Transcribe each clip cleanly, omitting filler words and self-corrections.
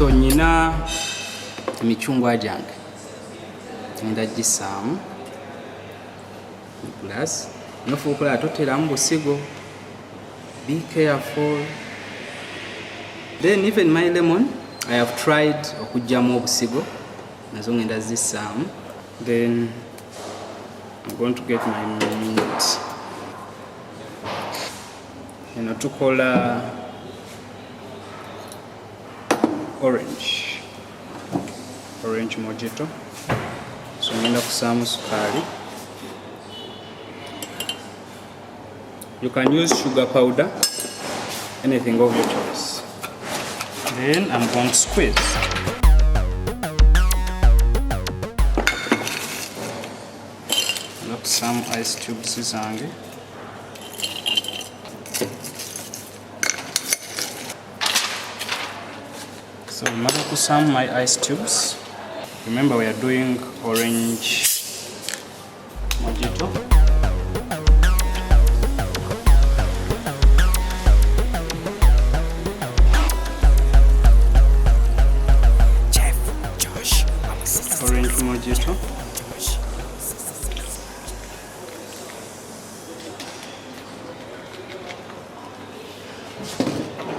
So nyina emichungwa gyange ngenda gisaamu glass. Nofuukola toteramu busigo. Be careful. Then even my lemon, I have tried okujjamu obusigo. Nazo ngenda zisaamu. Then I'm going to get my meat. Eno tukola orange mojito. So ngenda kusaamu sukali. You can use sugar powder, anything of your choice. Then I'm going to squeeze. Look, some ice cubes zange. So I'm going to put some my ice tubes. Remember, we are doing orange mojito. Orange mojito.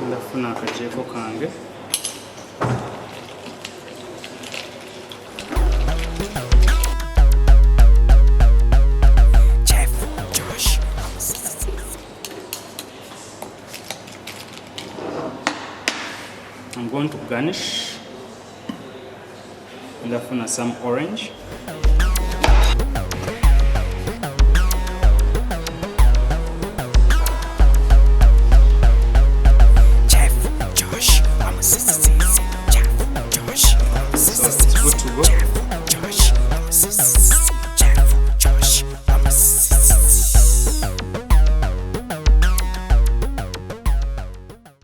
Ndafuna akajeeko kange. I'm going to garnish. Ndafuna some orange.